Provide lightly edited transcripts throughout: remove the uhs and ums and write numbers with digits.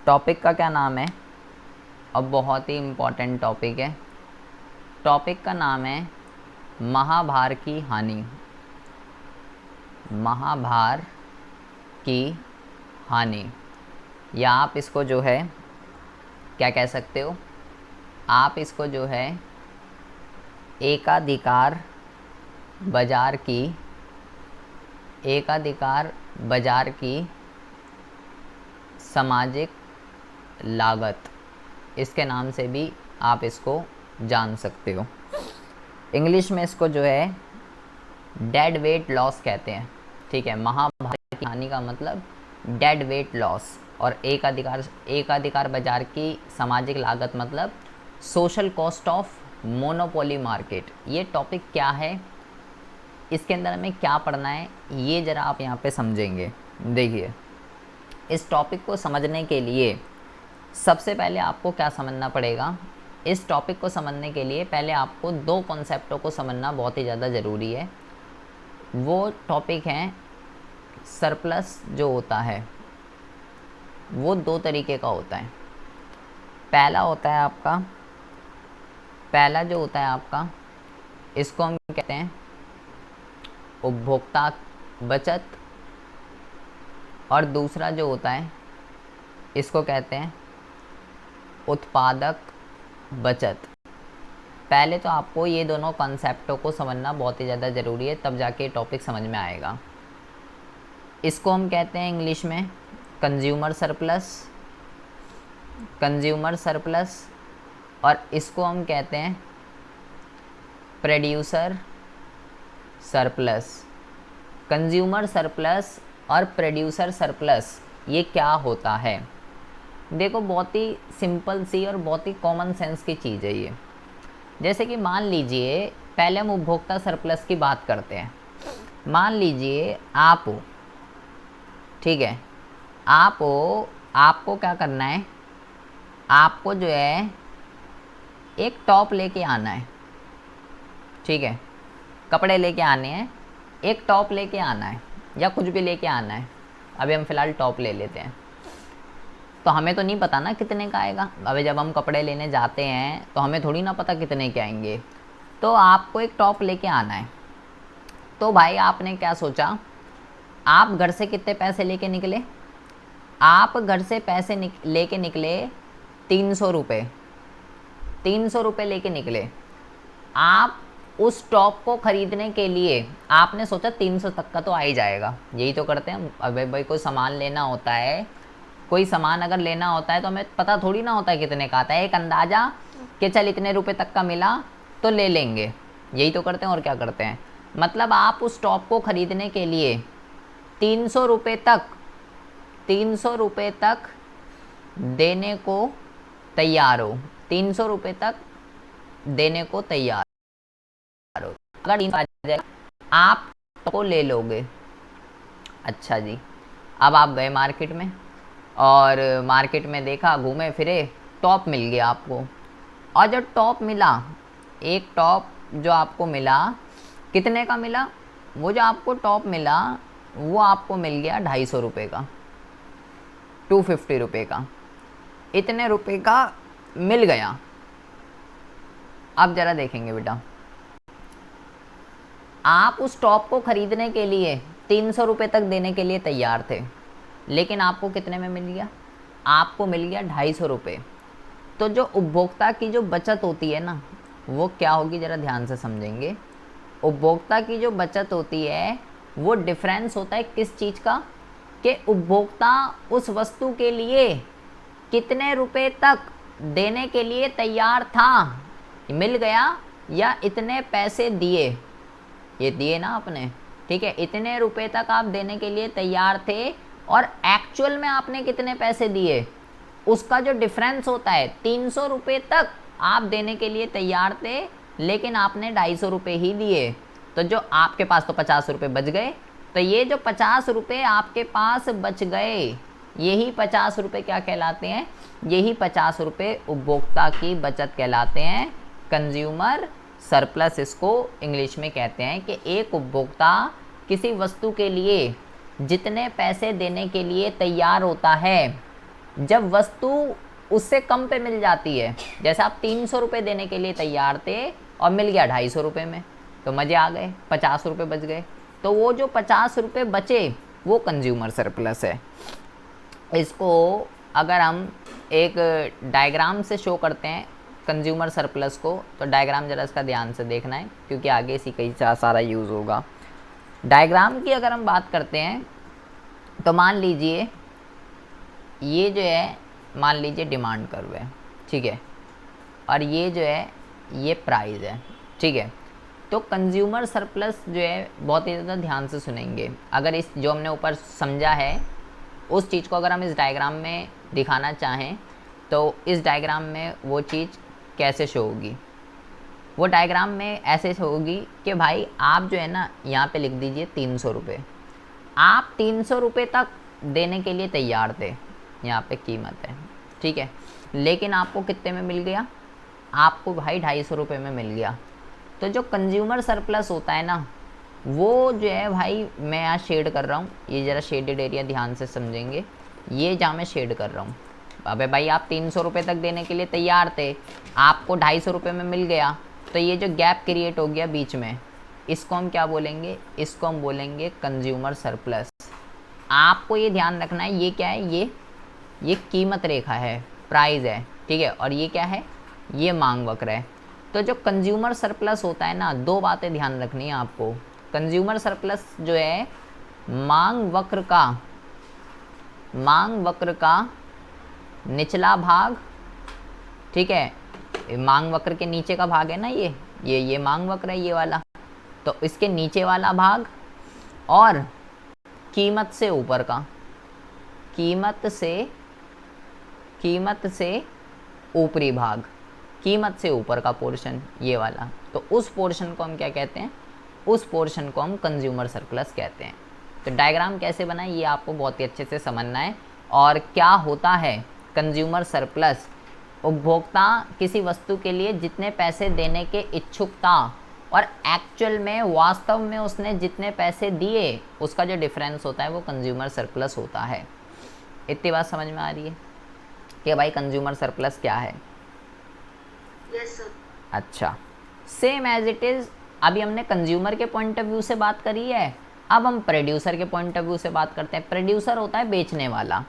Topic का क्या नाम है? अब बहुत ही इम्पोर्टेंट टॉपिक है। टॉपिक का नाम है महाभार की हानि। महाभार की हानि, या आप इसको जो है क्या कह सकते हो, आप इसको जो है एकाधिकार बाजार की, एकाधिकार बाजार की सामाजिक लागत, इसके नाम से भी आप इसको जान सकते हो। इंग्लिश में इसको जो है डेड वेट लॉस कहते हैं। ठीक है, महाभारत की हानि का मतलब डेड वेट लॉस, और एकाधिकार बाजार की सामाजिक लागत मतलब social cost of monopoly market. ये टॉपिक क्या है, इसके अंदर हमें क्या पढ़ना है, ये ज़रा आप यहाँ पे समझेंगे। देखिए, इस टॉपिक को समझने के लिए सबसे पहले आपको क्या समझना पड़ेगा। इस टॉपिक को समझने के लिए पहले आपको दो कॉन्सेप्टों को समझना बहुत ही ज़्यादा ज़रूरी है। वो टॉपिक हैं सरप्लस जो होता है, वो दो तरीके का होता है। पहला जो होता है आपका, इसको हम कहते हैं उपभोक्ता बचत, और दूसरा जो होता है इसको कहते हैं उत्पादक बचत। पहले तो आपको ये दोनों कॉन्सेप्टों को समझना बहुत ही ज़्यादा ज़रूरी है, तब जाके टॉपिक समझ में आएगा। इसको हम कहते हैं इंग्लिश में कंज्यूमर सरप्लस, और इसको हम कहते हैं प्रोड्यूसर सरप्लस। कंज्यूमर सरप्लस और प्रोड्यूसर सरप्लस ये क्या होता है? देखो, बहुत ही सिंपल सी और बहुत ही कॉमन सेंस की चीज़ है ये। जैसे कि मान लीजिए, पहले हम उपभोक्ता सरप्लस की बात करते हैं। मान लीजिए आप हो, ठीक है, आप हो, आपको क्या करना है, आपको जो है एक टॉप लेके आना है। ठीक है, कपड़े लेके आने हैं, एक टॉप लेके आना है, या कुछ भी लेके आना है। अभी हम फ़िलहाल टॉप ले लेते हैं। तो हमें तो नहीं पता ना कितने का आएगा। अभी जब हम कपड़े लेने जाते हैं तो हमें थोड़ी ना पता कितने के आएंगे। तो आपको एक टॉप लेके आना है। तो भाई आपने क्या सोचा, आप घर से कितने पैसे लेके निकले? आप घर से पैसे लेके निकले 300 रुपये। 300 रुपये लेके निकले। आप उस टॉप को ख़रीदने के लिए आपने सोचा 300 तक का तो आ ही जाएगा। यही तो करते हैं। अबे भाई, कोई सामान लेना होता है, कोई सामान अगर लेना होता है तो हमें पता थोड़ी ना होता है कितने का आता है। एक अंदाज़ा कि चल इतने रुपए तक का मिला तो ले लेंगे। यही तो करते हैं, और क्या करते हैं। मतलब आप उस टॉप को ख़रीदने के लिए 300 रुपये तक देने को तैयार हो। 300 रुपये तक देने को तैयार हो। अगर आ जाएगा आप तो ले लोगे। अच्छा जी, अब आप गए मार्केट में, और मार्केट में देखा, घूमे फिरे, टॉप मिल गया आपको। और जो टॉप मिला, एक टॉप जो आपको मिला, कितने का मिला? वो जो आपको टॉप मिला वो आपको मिल गया 250 रुपये का, 250 रुपये का। इतने रुपए का मिल गया। अब ज़रा देखेंगे बेटा, आप उस टॉप को ख़रीदने के लिए 300 रुपये तक देने के लिए तैयार थे, लेकिन आपको कितने में मिल गया? आपको मिल गया 250 रुपये। तो जो उपभोक्ता की जो बचत होती है ना, वो क्या होगी, ज़रा ध्यान से समझेंगे। उपभोक्ता की जो बचत होती है वो डिफरेंस होता है किस चीज़ का, कि उपभोक्ता उस वस्तु के लिए कितने रुपए तक देने के लिए तैयार था, मिल गया, या इतने पैसे दिए, ये दिए ना आपने। ठीक है, इतने रुपए तक आप देने के लिए तैयार थे, और एक्चुअल में आपने कितने पैसे दिए, उसका जो डिफरेंस होता है। 300 रुपये तक आप देने के लिए तैयार थे, लेकिन आपने 250 रुपये ही दिए। तो जो आपके पास तो 50 रुपये बच गए। तो ये जो 50 रुपये आपके पास बच गए, यही 50 रुपये क्या कहलाते हैं? यही 50 रुपये उपभोक्ता की बचत कहलाते हैं। कंज्यूमर सरप्लस इसको इंग्लिश में कहते हैं, कि एक उपभोक्ता किसी वस्तु के लिए जितने पैसे देने के लिए तैयार होता है, जब वस्तु उससे कम पे मिल जाती है, जैसे आप 300 रुपये देने के लिए तैयार थे और मिल गया 250 रुपये में, तो मज़े आ गए, 50 रुपये बच गए। तो वो जो 50 रुपये बचे वो कंज्यूमर सरप्लस है। इसको अगर हम एक डायग्राम से शो करते हैं कंज्यूमर सरप्लस को, तो डायग्राम ज़रा इसका ध्यान से देखना है क्योंकि आगे इसी कई सारा यूज़ होगा। डायग्राम की अगर हम बात करते हैं तो मान लीजिए ये जो है, मान लीजिए डिमांड कर्व है, ठीक है, और ये जो है ये प्राइस है, ठीक है। तो कंज्यूमर सरप्लस जो है, बहुत ही ज़्यादा ध्यान से सुनेंगे, अगर इस जो हमने ऊपर समझा है उस चीज़ को अगर हम इस डायग्राम में दिखाना चाहें तो इस डायग्राम में वो चीज़ कैसे शो होगी। वो डायग्राम में ऐसे होगी कि भाई आप जो है ना यहाँ पे लिख दीजिए 300 रुपये, आप 300 रुपये तक देने के लिए तैयार थे, यहाँ पे कीमत है, ठीक है, लेकिन आपको कितने में मिल गया, आपको भाई 250 रुपये में मिल गया। तो जो कंज्यूमर सरप्लस होता है ना वो जो है भाई, मैं यहाँ शेड कर रहा हूँ, ये ज़रा शेडेड एरिया ध्यान से समझेंगे, ये जहाँ मैं शेड कर रहा हूँ, अबे भाई आप 300 रुपये तक देने के लिए तैयार थे, आपको 250 रुपये में मिल गया, तो ये जो गैप क्रिएट हो गया बीच में, इसको हम क्या बोलेंगे, इसको हम बोलेंगे कंज्यूमर सरप्लस। आपको ये ध्यान रखना है, ये क्या है, ये कीमत रेखा है, प्राइस है, ठीक है, और ये क्या है, ये मांग वक्र है। तो जो कंज्यूमर सरप्लस होता है ना, दो बातें ध्यान रखनी है आपको। कंज्यूमर सरप्लस जो है मांग वक्र का निचला भाग, ठीक है, मांग वक्र के नीचे का भाग है ना, ये मांग वक्र है ये वाला, तो इसके नीचे वाला भाग, और कीमत से ऊपर का, कीमत से ऊपरी भाग, कीमत से ऊपर का पोर्शन ये वाला, तो उस पोर्शन को हम क्या कहते हैं, उस पोर्शन को हम कंज्यूमर सरप्लस कहते हैं। तो डायग्राम कैसे बनाए ये आपको बहुत ही अच्छे से समझना है। और क्या होता है कंज्यूमर सरप्लस, उपभोक्ता किसी वस्तु के लिए जितने पैसे देने के इच्छुक था और एक्चुअल में वास्तव में उसने जितने पैसे दिए उसका जो डिफरेंस होता है वो कंज्यूमर सरप्लस होता है। इतनी बात समझ में आ रही है कि भाई कंज्यूमर सरप्लस क्या है? Yes sir. अच्छा, सेम एज इट इज़, अभी हमने कंज्यूमर के पॉइंट ऑफ व्यू से बात करी है, अब हम प्रोड्यूसर के पॉइंट ऑफ व्यू से बात करते हैं। प्रोड्यूसर होता है बेचने वाला।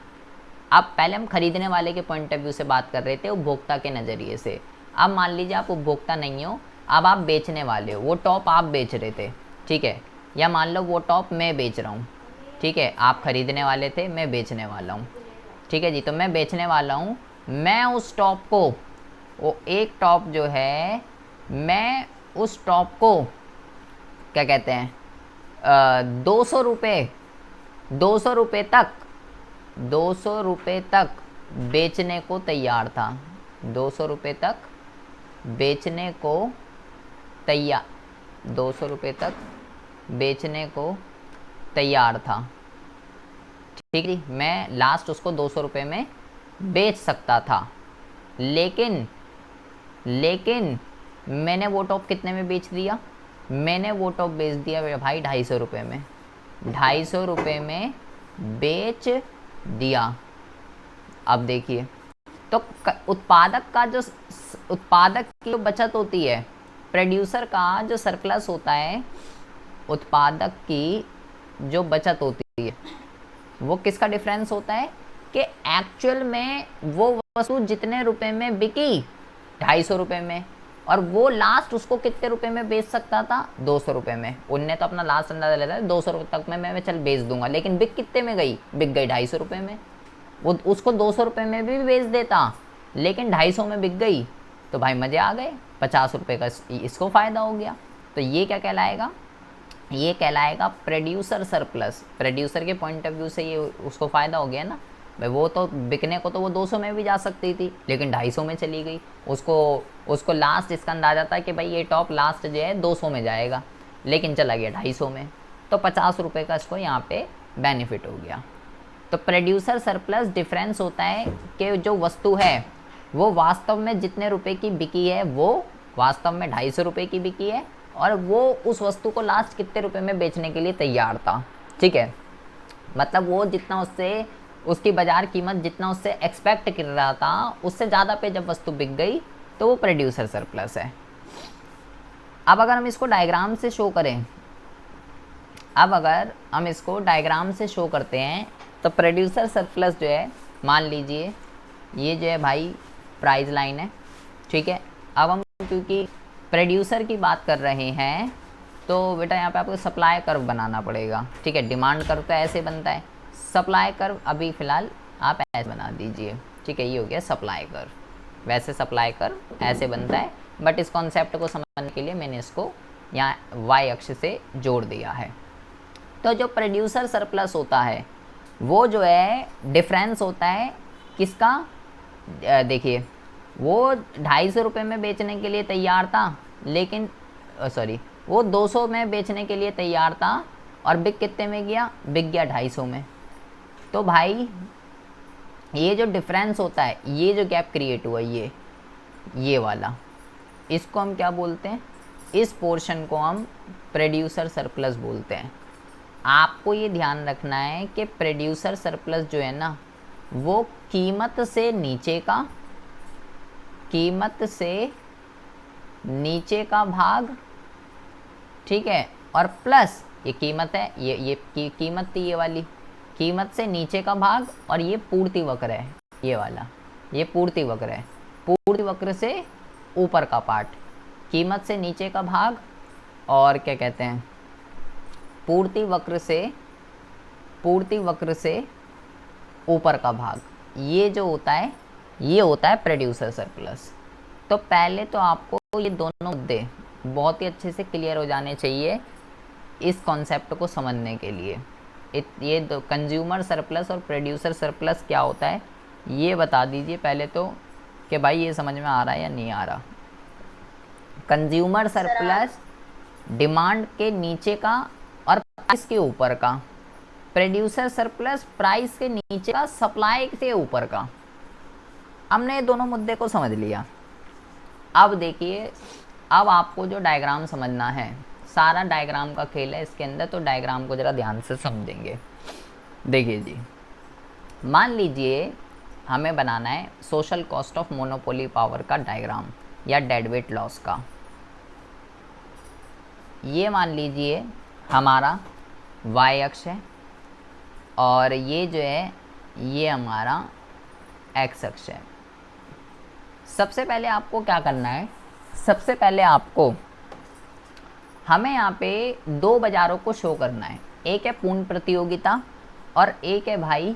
अब पहले हम खरीदने वाले के पॉइंट ऑफ व्यू से बात कर रहे थे, उपभोक्ता के नज़रिए से। अब मान लीजिए आप उपभोक्ता नहीं हो, अब आप बेचने वाले हो, वो टॉप आप बेच रहे थे, ठीक है, या मान लो वो टॉप मैं बेच रहा हूँ, ठीक है, आप खरीदने वाले थे, मैं बेचने वाला हूँ, ठीक है जी। तो मैं बेचने वाला हूँ, मैं उस टॉप को, वो एक टॉप जो है, मैं उस टॉप को क्या कहते हैं, 200 रुपये तक बेचने को तैयार था, 200 रुपये तक बेचने को तैयार, 200 रुपये तक बेचने को तैयार था, ठीक है। मैं लास्ट उसको 200 रुपये में बेच सकता था, लेकिन मैंने वो टॉप कितने में बेच दिया, मैंने वो टॉप बेच दिया भाई 250 रुपये में, 250 रुपये में बेच दिया। अब देखिए, तो उत्पादक की जो बचत होती है, प्रोड्यूसर का जो सरप्लस होता है, उत्पादक की जो बचत होती है, वो किसका डिफरेंस होता है कि एक्चुअल में वो वस्तु जितने रुपए में बिकी 250 रुपये में, और वो लास्ट उसको कितने रुपए में बेच सकता था, 200 रुपये में। उनने तो अपना लास्ट अंदाजा लेता है 200 रुपये तक में मैं चल बेच दूंगा, लेकिन बिक कितने में गई, बिक गई 250 रुपये में। वो उसको 200 रुपये में भी बेच देता, लेकिन 250 में बिक गई, तो भाई मज़े आ गए, 50 रुपये का इसको फ़ायदा हो गया। तो ये क्या कहलाएगा, ये कहलाएगा प्रोड्यूसर सरप्लस। प्रोड्यूसर के पॉइंट ऑफ व्यू से ये उसको फ़ायदा हो गया ना भाई, वो तो बिकने को तो वो 200 में भी जा सकती थी, लेकिन 250 में चली गई, उसको लास्ट इसका अंदाजा था कि भाई ये टॉप लास्ट जो है 200 में जाएगा, लेकिन चला गया 250 में, तो 50 रुपये का इसको यहाँ पे बेनिफिट हो गया। तो प्रोड्यूसर सरप्लस डिफरेंस होता है कि जो वस्तु है वो वास्तव में जितने रुपए की बिकी है वो वास्तव में 250 रुपये की बिकी है, और वो उस वस्तु को लास्ट कितने रुपए में बेचने के लिए तैयार था, ठीक है। मतलब वो जितना उससे उसकी बाज़ार कीमत जितना उससे एक्सपेक्ट कर रहा था उससे ज़्यादा पे जब वस्तु बिक गई तो वो प्रोड्यूसर सरप्लस है। अब अगर हम इसको डायग्राम से शो करें, अब अगर हम इसको डायग्राम से शो करते हैं तो प्रोड्यूसर सरप्लस जो है, मान लीजिए ये जो है भाई प्राइस लाइन है, ठीक है। अब हम क्योंकि प्रोड्यूसर की बात कर रहे हैं तो बेटा यहाँ पे आपको सप्लाई कर्व बनाना पड़ेगा, ठीक है। डिमांड कर्व तो ऐसे बनता है, सप्लाई कर्व अभी फ़िलहाल आप ऐसे बना दीजिए, ठीक है। ये हो गया सप्लाई कर्व। वैसे सप्लाई कर्व ऐसे बनता है, बट इस कॉन्सेप्ट को समझने के लिए मैंने इसको यहाँ वाई अक्ष से जोड़ दिया है। तो जो प्रोड्यूसर सरप्लस होता है वो जो है डिफरेंस होता है किसका, देखिए वो 250 रुपये में बेचने के लिए तैयार था, लेकिन सॉरी वो 200 में बेचने के लिए तैयार था और बिक कितने में गया, बिक गया 250 में। तो भाई ये जो डिफरेंस होता है, ये जो गैप क्रिएट हुआ ये वाला, इसको हम क्या बोलते हैं, इस पोर्शन को हम प्रोड्यूसर सरप्लस बोलते हैं। आपको ये ध्यान रखना है कि प्रोड्यूसर सरप्लस जो है ना वो कीमत से नीचे का भाग, ठीक है, और प्लस ये कीमत है, ये कीमत थी, ये वाली कीमत से नीचे का भाग, और ये पूर्ति वक्र है, ये वाला ये पूर्ति वक्र है। पूर्ति वक्र से ऊपर का पार्ट, कीमत से नीचे का भाग, और क्या कहते हैं पूर्ति वक्र से ऊपर का भाग, ये जो होता है ये होता है प्रोड्यूसर सरप्लस। तो पहले तो आपको ये दोनों मुद्दे बहुत ही अच्छे से क्लियर हो जाने चाहिए इस कॉन्सेप्ट को समझने के लिए। ये दो कंज्यूमर सरप्लस और प्रोड्यूसर सरप्लस क्या होता है ये बता दीजिए पहले तो, कि भाई ये समझ में आ रहा है या नहीं आ रहा। कंज्यूमर सरप्लस डिमांड के नीचे का और प्राइस के ऊपर का, प्रोड्यूसर सरप्लस प्राइस के नीचे का, सप्लाई से ऊपर का। हमने ये दोनों मुद्दे को समझ लिया। अब देखिए, अब आपको जो डायग्राम समझना है, सारा डायग्राम का खेल है इसके अंदर, तो डायग्राम को ज़रा ध्यान से समझेंगे। देखिए जी, मान लीजिए हमें बनाना है social cost of monopoly power का डायग्राम या डेडवेट लॉस का। ये मान लीजिए हमारा वाई अक्ष है और ये जो है ये हमारा एक्स अक्ष है। सबसे पहले आपको क्या करना है, सबसे पहले आपको हमें यहाँ पे दो बाज़ारों को शो करना है। एक है पूर्ण प्रतियोगिता और एक है भाई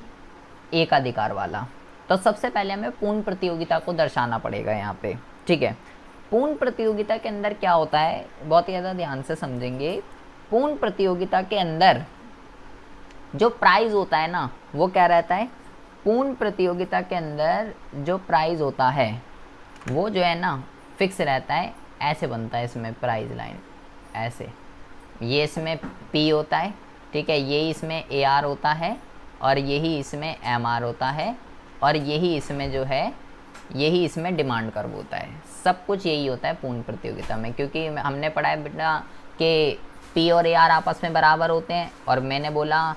एकाधिकार वाला। तो सबसे पहले हमें पूर्ण प्रतियोगिता को दर्शाना पड़ेगा यहाँ पे, ठीक है। पूर्ण प्रतियोगिता के अंदर क्या होता है, बहुत ही ज़्यादा ध्यान से समझेंगे। पूर्ण प्रतियोगिता के अंदर जो प्राइस होता है ना वो क्या रहता है, पूर्ण प्रतियोगिता के अंदर जो प्राइस होता है वो जो है ना फिक्स रहता है। ऐसे बनता है इसमें प्राइस लाइन, ऐसे, ये इसमें P होता है, ठीक है, यही इसमें AR होता है और यही इसमें MR होता है और यही इसमें जो है यही इसमें डिमांड कर्व होता है। सब कुछ यही होता है पूर्ण प्रतियोगिता में, क्योंकि हमने पढ़ा है बेटा कि P और AR आपस में बराबर होते हैं, और मैंने बोला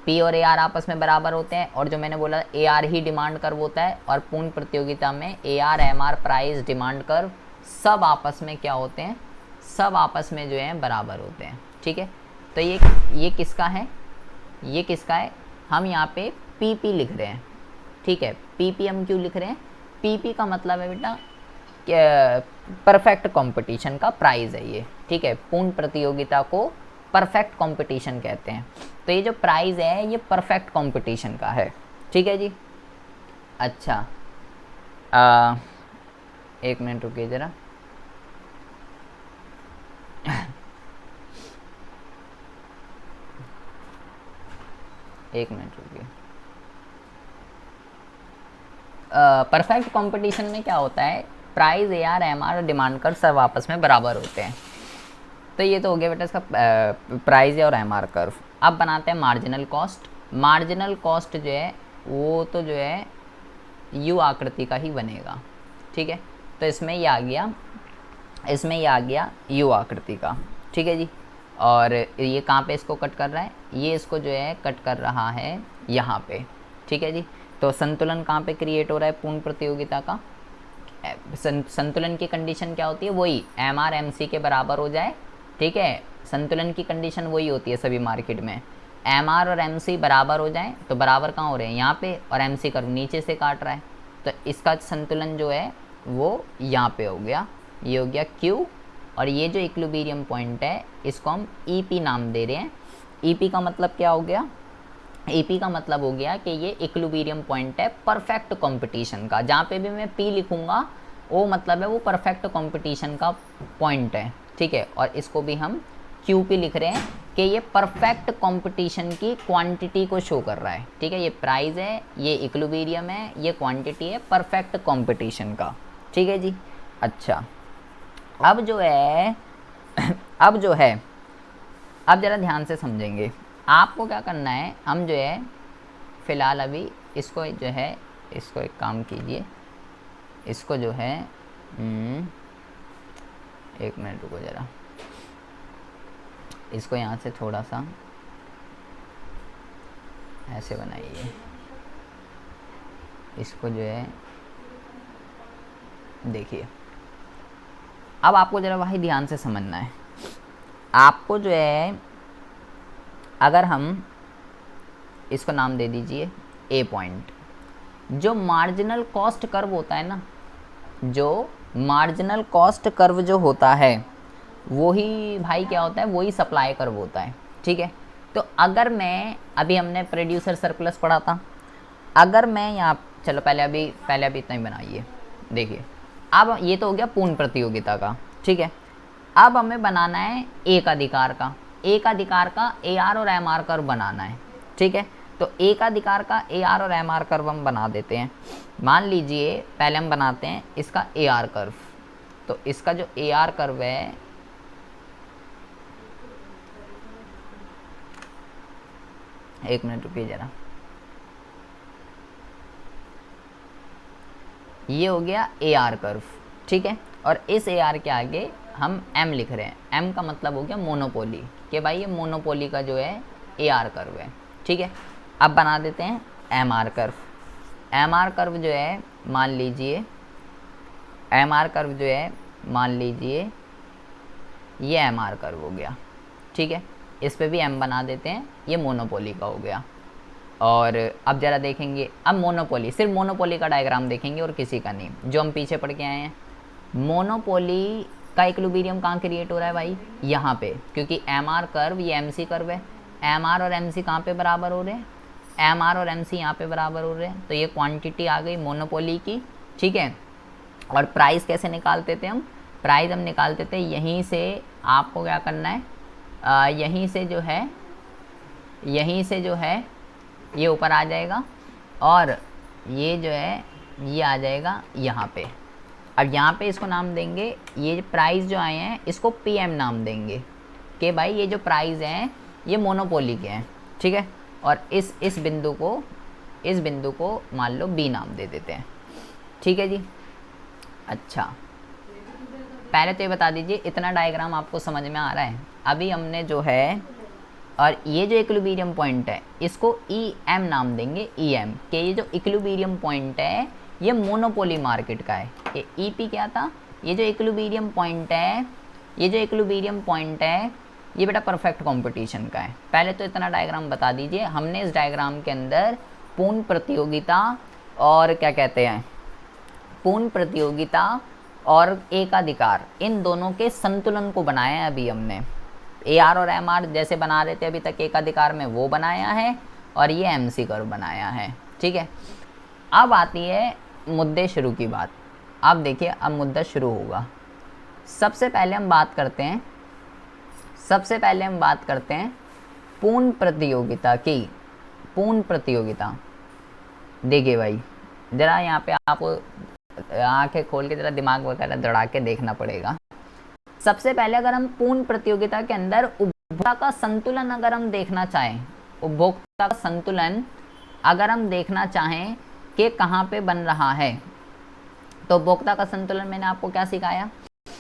P और AR आपस में बराबर होते हैं, और जो मैंने बोला AR ही डिमांड कर्व होता है। और पूर्ण प्रतियोगिता में AR MR price demand curve सब आपस में क्या होते हैं, सब आपस में जो है बराबर होते हैं, ठीक है। तो ये किसका है, ये किसका है, हम यहाँ पे PP लिख रहे हैं, ठीक है। PP हम क्यों लिख रहे हैं, PP का मतलब है बेटा परफेक्ट कंपटीशन का प्राइस है ये, ठीक है। पूर्ण प्रतियोगिता को परफेक्ट कंपटीशन कहते हैं। तो ये जो प्राइस है ये परफेक्ट कंपटीशन का है, ठीक है जी। अच्छा, एक मिनट रुकिए ज़रा। एक मिनट रुकिए। परफेक्ट कंपटीशन में क्या होता है, प्राइस AR MR और डिमांड कर्व सब आपस में बराबर होते हैं। तो ये तो हो गया बेटा इसका प्राइस और MR कर्व। अब बनाते हैं मार्जिनल कॉस्ट। मार्जिनल कॉस्ट जो है वो तो जो है U आकृति का ही बनेगा, ठीक है। तो इसमें ये आ गया, इसमें ये आ गया U आकृति का, ठीक है जी। और ये कहाँ पे इसको कट कर रहा है, ये इसको जो है कट कर रहा है यहाँ पे, ठीक है जी। तो संतुलन कहाँ पे क्रिएट हो रहा है पूर्ण प्रतियोगिता का? संतुलन की कंडीशन क्या होती है? वही एम आर एम सी के बराबर हो जाए, ठीक है। संतुलन की कंडीशन वही होती है सभी मार्केट में, एम आर और एम सी बराबर हो जाए। तो बराबर कहाँ हो रहे हैं? यहाँ पे, और एम सी कर्व नीचे से काट रहा है, तो इसका संतुलन जो है वो यहाँ पे हो गया, ये हो गया Q। और ये जो इक्विलिब्रियम पॉइंट है इसको हम EP नाम दे रहे हैं। EP का मतलब क्या हो गया? EP का मतलब हो गया कि ये इक्विलिब्रियम पॉइंट है परफेक्ट कंपटीशन का। जहाँ पे भी मैं P लिखूँगा वो मतलब है वो परफेक्ट कंपटीशन का पॉइंट है, ठीक है। और इसको भी हम QP लिख रहे हैं कि ये परफेक्ट कंपटीशन की क्वांटिटी को शो कर रहा है, ठीक है। ये प्राइस है, ये इक्विलिब्रियम है, ये क्वांटिटी है परफेक्ट कंपटीशन का, ठीक है जी। अच्छा, अब जो है अब ज़रा ध्यान से समझेंगे। आपको क्या करना है, हम जो है फ़िलहाल अभी इसको जो है, इसको एक काम कीजिए, इसको जो है एक मिनट रुको ज़रा, इसको यहाँ से थोड़ा सा ऐसे बनाइए, इसको जो है देखिए। अब आपको ज़रा वही ध्यान से समझना है। आपको जो है, अगर हम इसको नाम दे दीजिए ए पॉइंट, जो मार्जिनल कॉस्ट कर्व होता है ना, जो मार्जिनल कॉस्ट कर्व जो होता है वही भाई क्या होता है, वही सप्लाई कर्व होता है, ठीक है। तो अगर मैं, अभी हमने प्रोड्यूसर सरप्लस पढ़ा था, अगर मैं यहाँ, चलो पहले अभी इतना ही बनाइए, देखिए। अब ये तो हो गया पूर्ण प्रतियोगिता का, ठीक है। अब हमें बनाना है एक अधिकार का, एक अधिकार का AR और MR कर्व बनाना है, ठीक है। तो एक अधिकार का AR और MR कर्व हम बना देते हैं। मान लीजिए पहले हम बनाते हैं इसका AR कर्व। तो इसका जो AR कर्व है, एक मिनट रुकिए ज़रा, ये हो गया AR कर्व, ठीक है। और इस AR के आगे हम M लिख रहे हैं। M का मतलब हो गया मोनोपोली, कि भाई ये मोनोपोली का जो है AR कर्व है, ठीक है। अब बना देते हैं MR कर्व। MR कर्व जो है मान लीजिए, MR कर्व जो है मान लीजिए ये MR कर्व हो गया, ठीक है। इस पे भी M बना देते हैं, ये मोनोपोली का हो गया। और अब ज़रा देखेंगे, अब मोनोपोली, सिर्फ मोनोपोली का डायग्राम देखेंगे और किसी का नहीं, जो हम पीछे पढ़ के आए हैं। मोनोपोली का इक्विलिब्रियम कहाँ क्रिएट हो रहा है भाई? यहाँ पे, क्योंकि MR कर्व ये MC कर्व है। MR और MC कहाँ पे बराबर हो रहे हैं? MR और MC यहाँ पे बराबर हो रहे हैं। तो ये क्वांटिटी आ गई मोनोपोली की, ठीक है। और प्राइस कैसे निकालते थे हम? प्राइस हम निकालते थे यहीं से, आपको क्या करना है, यहीं से जो है ये ऊपर आ जाएगा, और ये जो है ये आ जाएगा यहाँ पे। अब यहाँ पे इसको नाम देंगे, ये प्राइस जो आए हैं इसको PM नाम देंगे, कि भाई ये जो प्राइस हैं ये मोनोपोली के हैं, ठीक है। और इस बिंदु को मान लो B नाम दे देते हैं, ठीक है जी। अच्छा, पहले तो ये बता दीजिए इतना डायग्राम आपको समझ में आ रहा है? अभी हमने जो है, और ये जो इक्विलिब्रियम पॉइंट है इसको EM नाम देंगे, EM, कि ये जो इक्विलिब्रियम पॉइंट है ये मोनोपोली मार्केट का है। ये EP क्या था? ये जो इक्विलिब्रियम पॉइंट है ये बेटा परफेक्ट कंपटीशन का है। पहले तो इतना डायग्राम बता दीजिए। हमने इस डायग्राम के अंदर पूर्ण प्रतियोगिता और क्या कहते हैं, पूर्ण प्रतियोगिता और एकाधिकार, इन दोनों के संतुलन को बनाया है अभी हमने। AR और MR जैसे बना रहे थे अभी तक एकाधिकार में, वो बनाया है, और ये MC कर्व बनाया है, ठीक है। अब आती है मुद्दे शुरू की बात। अब देखिए, अब मुद्दा शुरू होगा। सबसे पहले हम बात करते हैं पूर्ण प्रतियोगिता की। पूर्ण प्रतियोगिता, देखिए भाई ज़रा यहाँ पे आपको आंखें खोल के ज़रा दिमाग वगैरह दौड़ा के देखना पड़ेगा। सबसे पहले अगर हम पूर्ण प्रतियोगिता के अंदर उपभोक्ता का संतुलन अगर हम देखना चाहें, उपभोक्ता का संतुलन अगर हम देखना चाहें कि कहाँ पे बन रहा है, तो उपभोक्ता का संतुलन मैंने आपको क्या सिखाया?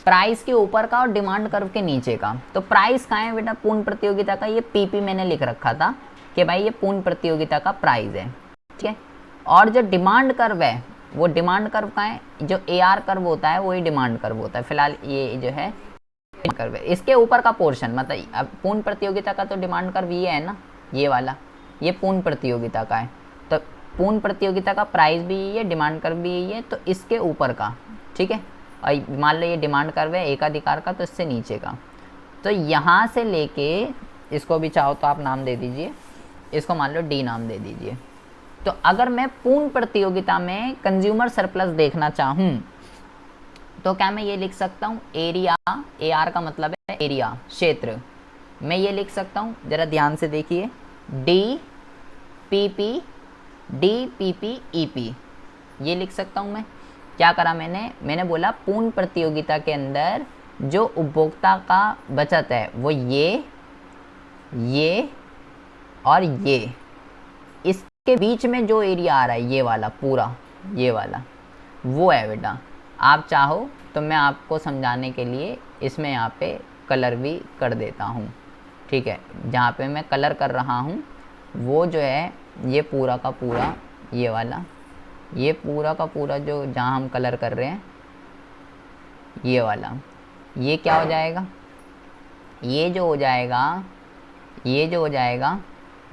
प्राइस के ऊपर का और डिमांड कर्व के नीचे का। तो प्राइस कहाँ है बेटा पूर्ण प्रतियोगिता का? ये PP मैंने लिख रखा था कि भाई ये पूर्ण प्रतियोगिता का प्राइस है, ठीक है। और जो डिमांड कर्व है वो डिमांड कर्व का है, जो AR कर्व होता है वही डिमांड कर्व होता है। फिलहाल ये जो है कर्व है, इसके ऊपर का पोर्शन मतलब अब पूर्ण प्रतियोगिता का तो डिमांड कर्व ये है ना, ये वाला, ये पूर्ण प्रतियोगिता का है। तो पूर्ण प्रतियोगिता का प्राइस भी यही है, डिमांड कर्व भी यही है, तो इसके ऊपर का, ठीक है। और मान लो ये डिमांड कर्व है एकाधिकार का, तो इससे नीचे का। तो यहाँ से लेके इसको भी चाहो तो आप नाम दे दीजिए, इसको मान लो D नाम दे दीजिए। तो अगर मैं पूर्ण प्रतियोगिता में कंज्यूमर सरप्लस देखना चाहूँ तो क्या मैं ये लिख सकता हूँ एरिया, AR का मतलब है एरिया, क्षेत्र। मैं ये लिख सकता हूँ, जरा ध्यान से देखिए, DPP ये लिख सकता हूँ मैं। क्या करा मैंने बोला पूर्ण प्रतियोगिता के अंदर जो उपभोक्ता का बचत है वो ये और ये, इसके बीच में जो एरिया आ रहा है ये वाला पूरा, ये वाला वो है बेटा। आप चाहो तो मैं आपको समझाने के लिए इसमें यहाँ पे कलर भी कर देता हूँ, ठीक है। जहाँ पे मैं कलर कर रहा हूँ वो जो है ये पूरा का पूरा, ये वाला, ये पूरा का पूरा जो जहाँ हम कलर कर रहे हैं ये वाला, ये क्या हो जाएगा, ये जो हो जाएगा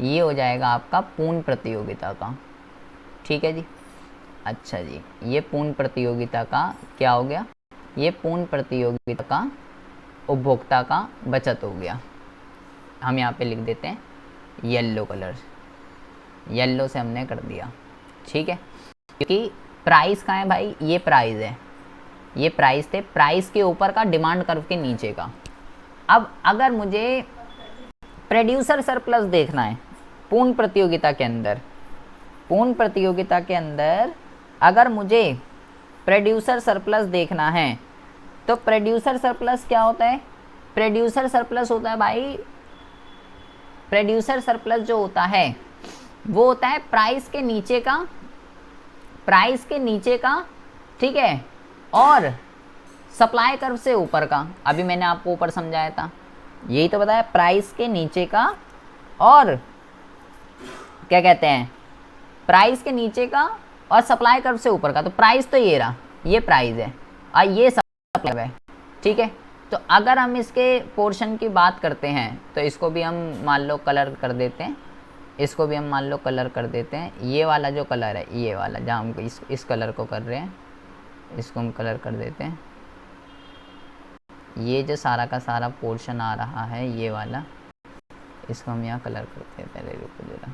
ये हो जाएगा आपका पूर्ण प्रतियोगिता का, ठीक है जी। अच्छा जी, ये पूर्ण प्रतियोगिता का क्या हो गया, ये पूर्ण प्रतियोगिता का उपभोक्ता का बचत हो गया। हम यहाँ पे लिख देते हैं येलो कलर, येलो से हमने कर दिया, ठीक है। क्योंकि प्राइस कहाँ है भाई, ये प्राइस है, ये प्राइस थे, प्राइस के ऊपर का डिमांड कर्व के नीचे का। अब अगर मुझे प्रोड्यूसर सरप्लस देखना है पूर्ण प्रतियोगिता के अंदर, पूर्ण प्रतियोगिता के अंदर अगर मुझे प्रोड्यूसर सरप्लस देखना है तो प्रोड्यूसर सरप्लस क्या होता है, प्रोड्यूसर सरप्लस होता है भाई, प्रोड्यूसर सरप्लस जो होता है वो होता है प्राइस के नीचे का, प्राइस के नीचे का, ठीक है, और सप्लाई कर्व से ऊपर का। अभी मैंने आपको ऊपर समझाया था, यही तो बताया, प्राइस के नीचे का और क्या कहते हैं, प्राइस के नीचे का और सप्लाई कर्व से ऊपर का। तो प्राइस तो ये रहा, ये प्राइस है और ये सप्लाई है, ठीक है। तो अगर हम इसके पोर्शन की बात करते हैं तो इसको भी हम मान लो कलर कर देते हैं, इसको भी हम मान लो कलर कर देते हैं। ये वाला जो कलर है, ये वाला जहाँ हम इस कलर को कर रहे हैं, इसको हम कलर कर देते हैं। ये जो सारा का सारा पोर्शन आ रहा है ये वाला, इसको हम यहाँ कलर करते हैं। पहले रुको जरा,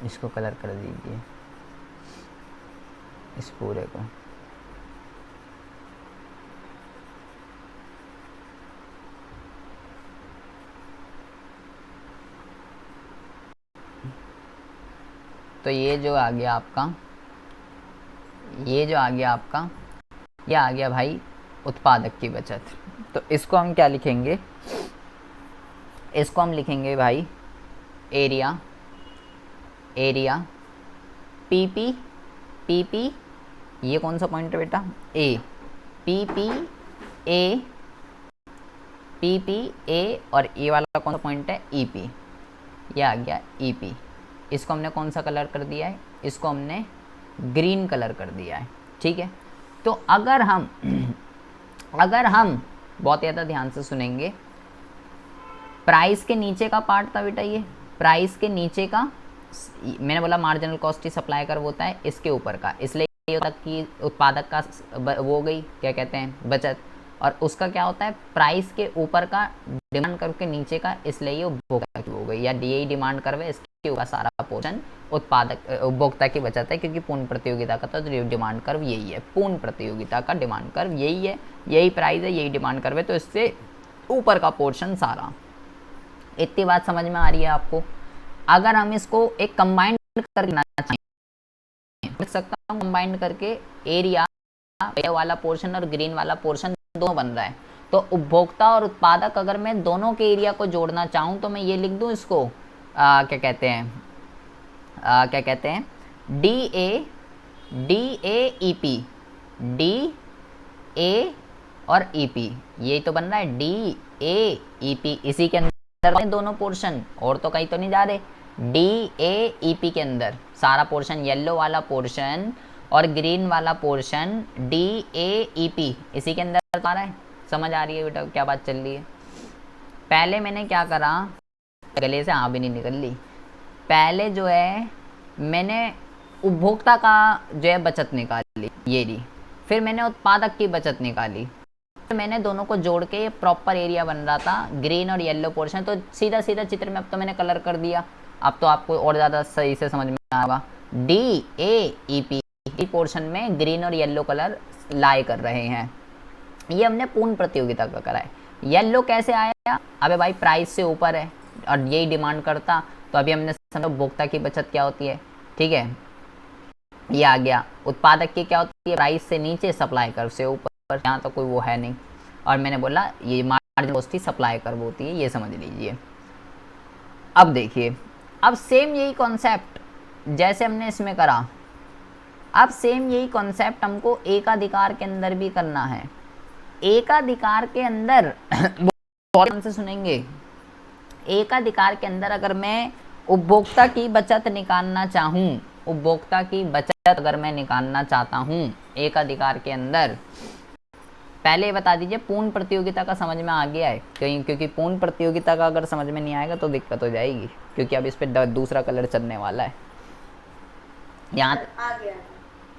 इसको कलर कर दीजिए, इस पूरे को। तो ये जो आ गया आपका, ये जो आ गया आपका, ये आ गया भाई उत्पादक की बचत। तो इसको हम क्या लिखेंगे, इसको हम लिखेंगे भाई एरिया, एरिया पीपी, पीपी ये कौन सा पॉइंट है बेटा, ए, पीपी ए, पीपी ए, और ये वाला कौन सा पॉइंट है, ईपी, ये आ गया ईपी। इसको हमने कौन सा कलर कर दिया है, इसको हमने ग्रीन कलर कर दिया है, ठीक है। तो अगर हम बहुत ज़्यादा ध्यान से सुनेंगे, प्राइस के नीचे का पार्ट था बेटा, ये प्राइस के नीचे का, मैंने बोला मार्जिनल कॉस्ट ही सप्लाई कर होता है, इसके ऊपर का, इसलिए ये होता कि उत्पादक का वो हो गई क्या कहते हैं बचत, और उसका क्या होता है प्राइस के ऊपर का डिमांड कर्व के नीचे का, इसलिए ये उपभोक्ता की हो गई, या DI डिमांड कर्व है, इसके ऊपर सारा पोर्शन उत्पादक उपभोक्ता की बचत है। क्योंकि पूर्ण प्रतियोगिता का तो डिमांड कर्व यही है, पूर्ण प्रतियोगिता का डिमांड कर्व यही है, यही प्राइस है, यही डिमांड कर्व है, तो इससे ऊपर का पोर्शन सारा। इतनी बात समझ में आ रही है आपको। अगर हम इसको एक कंबाइंड करना चाहें, लिख सकता हूँ कंबाइंड करके, एरिया वाला पोर्शन और ग्रीन वाला पोर्शन दोनों बन रहा है। तो उपभोक्ता और उत्पादक अगर मैं दोनों के एरिया को जोड़ना चाहूँ तो मैं ये लिख दूँ इसको क्या कहते हैं DA, DAEP, DA और ईपी, ये तो बन रहा है डी ए ई पी, इसी के अंदर दोनों पोर्शन, और तो कहीं तो नहीं जा रहे। डी ए ई पी के अंदर सारा पोर्शन, येलो वाला पोर्शन और ग्रीन वाला portion D A E P इसी के अंदर आ रहा है। समझ आ रही है बेटा क्या बात चल रही है? पहले मैंने क्या करा, गले से हाँ भी नहीं निकल ली, पहले जो है मैंने उपभोक्ता का जो है बचत निकाली, ये ली, फिर मैंने उत्पादक की बचत निकाली, फिर मैंने दोनों को जोड़ के ये प्रॉपर एरिया बन रहा था, ग्रीन और येलो पोर्शन। तो सीधा सीधा चित्र में अब तो मैंने कलर कर दिया, अब तो आपको और ज़्यादा सही से समझ में आएगा। D A E P portion में ग्रीन और येलो कलर लाए कर रहे हैं, ये हमने पूर्ण प्रतियोगिता का करा है। येलो कैसे आया? अबे भाई प्राइस से ऊपर है और यही डिमांड करता, तो अभी हमने समझा उपभोक्ता की बचत क्या होती है, ठीक है, ये आ गया। उत्पादक की क्या होती है? प्राइस से नीचे सप्लाई कर्व से ऊपर, यहाँ तो कोई वो है नहीं, और मैंने बोला ये मार्जिन कॉस्ट की सप्लाई कर्व होती है, ये समझ लीजिए। अब देखिए, अब सेम यही कॉन्सेप्ट जैसे हमने इसमें करा, अब सेम यही कॉन्सेप्ट हमको एकाधिकार के अंदर भी करना है। एकाधिकार के अंदर बहुत से सुनेंगे, एकाधिकार के अंदर अगर मैं उपभोक्ता की बचत निकालना चाहूँ, उपभोक्ता की बचत अगर मैं निकालना चाहता हूँ एकाधिकार के अंदर, पहले बता दीजिए पूर्ण प्रतियोगिता का समझ में आ गया है कहीं? क्योंकि पूर्ण प्रतियोगिता का अगर समझ में नहीं आएगा तो दिक्कत हो जाएगी, क्योंकि अब इस पर दूसरा कलर चलने वाला है। यहाँ आ गया।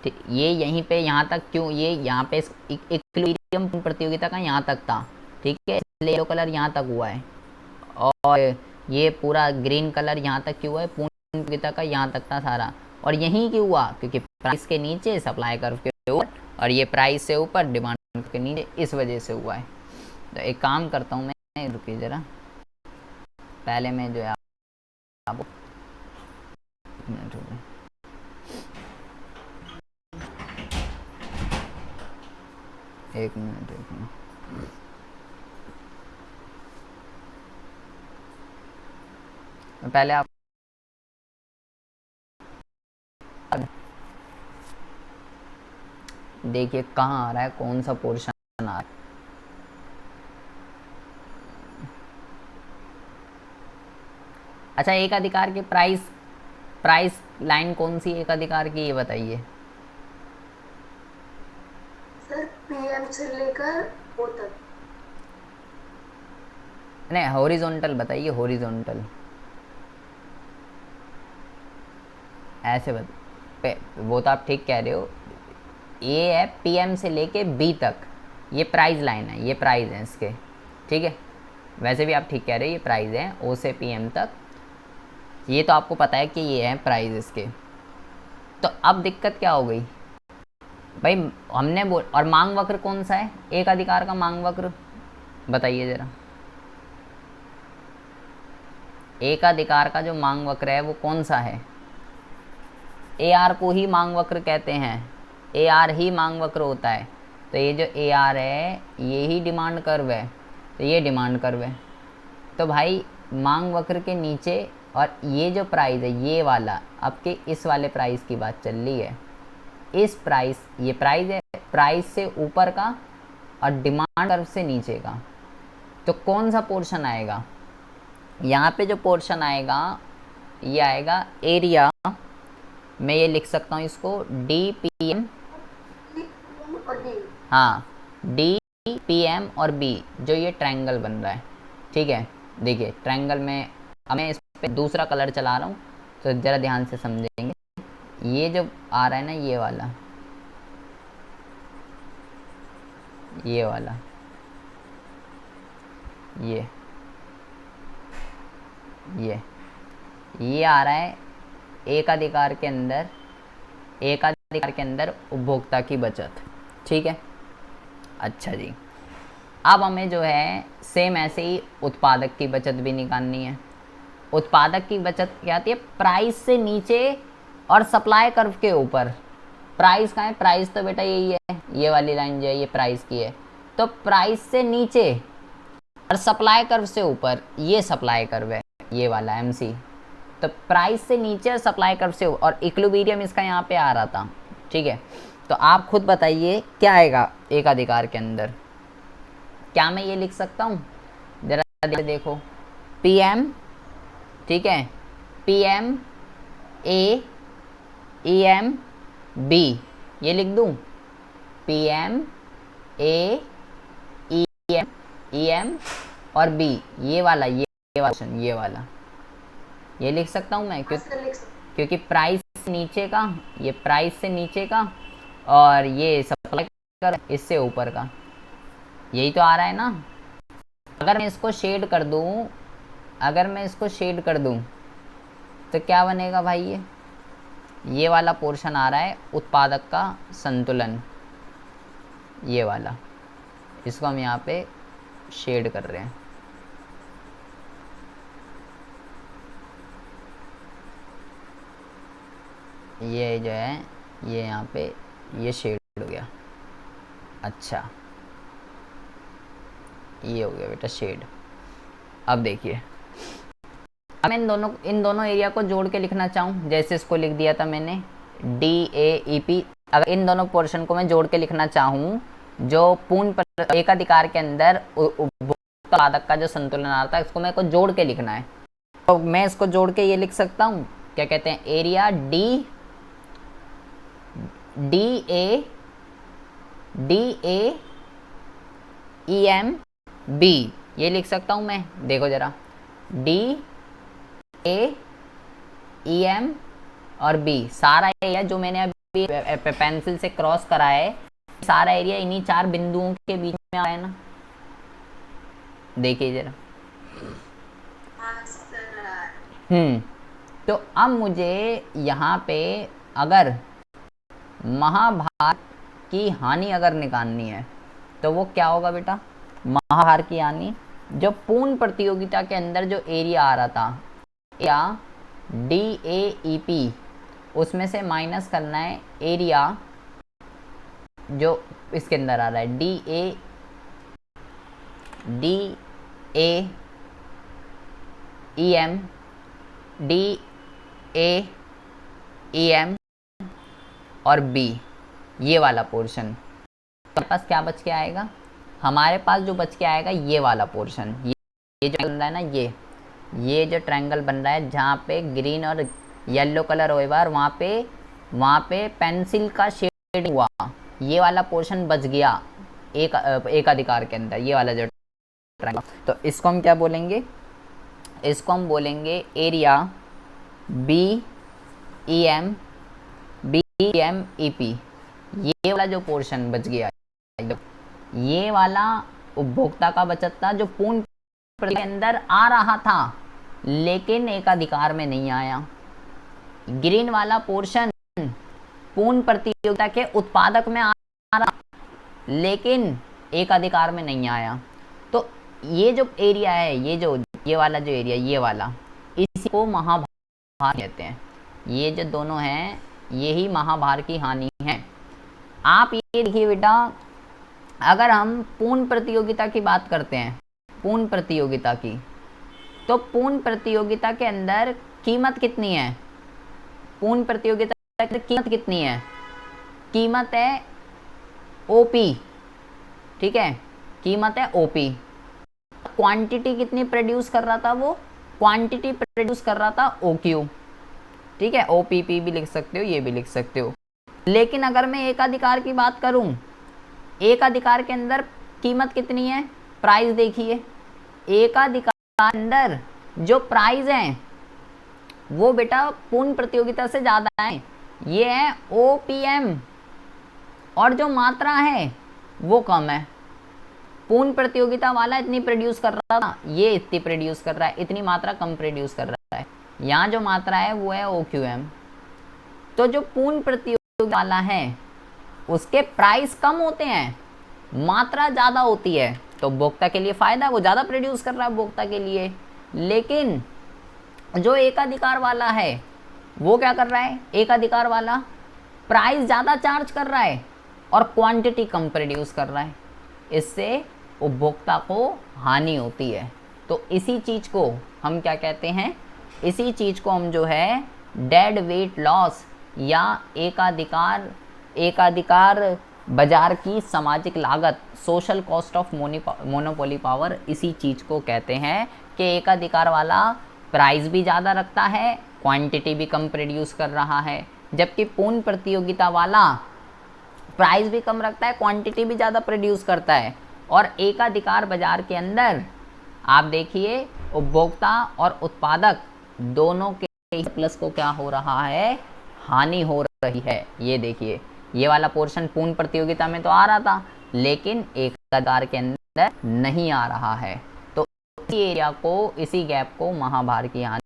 ठीक, ये यहीं पे यहाँ तक क्यों, ये यहाँ पे इक्विलिब्रियम पूर्ण प्रतियोगिता का यहाँ तक था, ठीक है, इसलिए येलो कलर यहाँ तक हुआ है, और ये पूरा ग्रीन कलर यहाँ तक क्यों हुआ है, पूर्ण प्रतियोगिता का यहाँ तक था सारा। और यहीं क्यों हुआ? क्योंकि प्राइस के नीचे सप्लाई कर्व के ऊपर, और ये प्राइस से ऊपर डिमांड के नीचे, इस वजह से हुआ है। तो एक काम करता हूँ मैं, रुकिए ज़रा, पहले मैं जो है आपको एक मिनट रुकिए, एक मिनट पहले आप देखिए कहाँ आ रहा है, कौन सा पोर्शन आ रहा है। अच्छा, एकाधिकार के प्राइस लाइन कौन सी एकाधिकार की, ये बताइए। सर पीएम से लेकर ओ तक। नहीं, हॉरिजॉन्टल बताइए, हॉरिजॉन्टल ऐसे वो तो आप ठीक कह रहे हो, ये है पीएम से लेके बी तक, ये प्राइस लाइन है, ये प्राइस है इसके, ठीक है, वैसे भी आप ठीक कह रहे हो, ये प्राइस है ओ से पीएम तक, ये तो आपको पता है कि ये है प्राइस इसके। तो अब दिक्कत क्या हो गई भाई, हमने और मांग वक्र कौन सा है एकाधिकार का? मांग वक्र बताइए ज़रा, एकाधिकार का जो मांग वक्र है वो कौन सा है? ए आर को ही मांग वक्र कहते हैं, ए आर ही मांग वक्र होता है। तो ये जो ए आर है ये ही डिमांड कर्व है, तो ये डिमांड कर्व है। तो भाई मांग वक्र के नीचे, और ये जो प्राइस है ये वाला, आपके इस वाले प्राइस की बात चल रही है, इस प्राइस, ये प्राइस है, प्राइस से ऊपर का और डिमांड कर्व से नीचे का, तो कौन सा पोर्शन आएगा? यहाँ पे जो पोर्शन आएगा ये आएगा एरिया, मैं ये लिख सकता हूँ इसको डी पी एम, हाँ डी पी एम और बी, जो ये ट्रायंगल बन रहा है, ठीक है। देखिए ट्रायंगल में अब मैं इस पे दूसरा कलर चला रहा हूँ, तो ज़रा ध्यान से समझेंगे। ये जो आ रहा है ना, ये वाला, ये वाला, ये आ रहा है एकाधिकार के अंदर, एकाधिकार के अंदर उपभोक्ता की बचत, ठीक है। अच्छा जी, अब हमें जो है सेम ऐसे ही उत्पादक की बचत भी निकालनी है। उत्पादक की बचत क्या आती है? प्राइस से नीचे और सप्लाई कर्व के ऊपर। प्राइस कहाँ है? प्राइस तो बेटा यही है, ये वाली लाइन जो है ये प्राइस की है, तो प्राइस से नीचे और सप्लाई कर्व से ऊपर, ये सप्लाई कर्व है, ये वाला एमसी। तो प्राइस से नीचे और सप्लाई कर्व से ऊपर, और इक्विलिब्रियम इसका यहाँ पे आ रहा था, ठीक है। तो आप खुद बताइए क्या आएगा एकाधिकार के अंदर? क्या मैं ये लिख सकता हूँ? जरा देखो, PM, ठीक है, PM A EM B, ये लिख दूँ, PM A EM और B, ये वाला ये लिख सकता हूँ मैं, क्योंकि प्राइस से नीचे का, ये प्राइस से नीचे का और ये सप्लाई कर इससे ऊपर का, यही तो आ रहा है ना। अगर मैं इसको शेड कर दूं तो क्या बनेगा भाई? ये वाला पोर्शन आ रहा है उत्पादक का संतुलन, ये वाला, इसको हम यहाँ पे शेड कर रहे हैं। ये जो है ये यहाँ पे ये शेड हो गया। अच्छा, ये हो गया बेटा शेड। अब देखिए, अब इन दोनों एरिया को जोड़ के लिखना चाहूँ, जैसे इसको लिख दिया था मैंने DAEP। अगर इन दोनों पोर्शन को मैं जोड़ के लिखना चाहूँ, जो पूर्ण एकाधिकार के अंदर उत्पादक का जो संतुलन आ रहा था, इसको मेरे को जोड़ के लिखना है। तो मैं इसको जोड़ के ये लिख सकता हूँ, क्या कहते हैं, एरिया DAEMB, ये लिख सकता हूँ मैं। देखो जरा, DAEM और B, सारा एरिया जो मैंने अभी पेंसिल से क्रॉस करा है, सारा एरिया इन्हीं 4 बिंदुओं के बीच में आ रहा है ना। देखिए जरा। तो अब मुझे यहाँ पे अगर महाभार की हानि अगर निकालनी है तो वो क्या होगा बेटा? महाभार की हानि, जो पूर्ण प्रतियोगिता के अंदर जो एरिया आ रहा था, एरिया DAEP, उसमें से माइनस करना है एरिया जो इसके अंदर आ रहा है DAEM और B, ये वाला पोर्शन। तो पास क्या बच के आएगा? हमारे पास जो बच के आएगा ये वाला पोर्शन, ये जो बन रहा है ना, ये जो ट्रायंगल बन रहा है जहाँ पे ग्रीन और येलो कलर होएगा, वहाँ पे पेंसिल का शेड हुआ, ये वाला पोर्शन बच गया एक अधिकार के अंदर, ये वाला जो ट्रायंगल। तो इसको हम क्या बोलेंगे? इसको हम बोलेंगे एरिया BEMEP। ये वाला जो पोर्शन बच गया, ये वाला उपभोक्ता का बचत था जो पूर्ण के अंदर आ रहा था लेकिन एकाधिकार में नहीं आया। ग्रीन वाला पोर्शन पूर्ण प्रतियोगिता के उत्पादक में आ रहा लेकिन एकाधिकार में नहीं आया। तो ये जो एरिया है, ये वाला जो एरिया, ये वाला, इसी को महाभार कहते हैं। ये जो दोनों हैं, यही महाभार की हानि है। आप ये देखिए बेटा, अगर हम पूर्ण प्रतियोगिता की बात करते हैं, पूर्ण प्रतियोगिता की, तो पूर्ण प्रतियोगिता के अंदर कीमत कितनी है? पूर्ण प्रतियोगिता की कीमत कितनी है? कीमत है OP, ठीक है, कीमत है OP। क्वांटिटी कितनी प्रोड्यूस कर रहा था? वो क्वांटिटी प्रोड्यूस कर रहा था OQ, ठीक है, OPP भी लिख सकते हो, ये भी लिख सकते हो। लेकिन अगर मैं एकाधिकार की बात करूं, एकाधिकार के अंदर कीमत कितनी है? प्राइस देखिए, एकाधिकार के अंदर जो प्राइस है वो बेटा पूर्ण प्रतियोगिता से ज़्यादा है, ये है OPM, और जो मात्रा है वो कम है। पूर्ण प्रतियोगिता वाला इतनी प्रोड्यूस कर रहा था, ये इतनी प्रोड्यूस कर रहा है, इतनी मात्रा कम प्रोड्यूस कर रहा है। यहाँ जो मात्रा है वो है OQM। तो जो पूर्ण प्रतियोगिता वाला है उसके प्राइस कम होते हैं, मात्रा ज़्यादा होती है, तो उपभोक्ता के लिए फ़ायदा, वो ज़्यादा प्रोड्यूस कर रहा है उपभोक्ता के लिए। लेकिन जो एकाधिकार वाला है वो क्या कर रहा है? एकाधिकार वाला प्राइस ज़्यादा चार्ज कर रहा है और क्वांटिटी कम प्रोड्यूस कर रहा है, इससे उपभोक्ता को हानि होती है। तो इसी चीज़ को हम क्या कहते हैं? इसी चीज़ को हम जो है डेड वेट लॉस या एकाधिकार बाजार की सामाजिक लागत, social cost of monopoly power, इसी चीज़ को कहते हैं कि एकाधिकार वाला प्राइस भी ज़्यादा रखता है, क्वांटिटी भी कम प्रोड्यूस कर रहा है, जबकि पूर्ण प्रतियोगिता वाला प्राइस भी कम रखता है, क्वांटिटी भी ज़्यादा प्रोड्यूस करता है। और एकाधिकार बाजार के अंदर आप देखिए उपभोक्ता और उत्पादक दोनों के प्लस को क्या हो रहा है, हानि हो रही है। ये देखिए ये वाला पोर्शन पूर्ण प्रतियोगिता में तो आ रहा था लेकिन एकाधिकार के अंदर नहीं आ रहा है। तो इसी एरिया को, इसी गैप को महाभार की हानि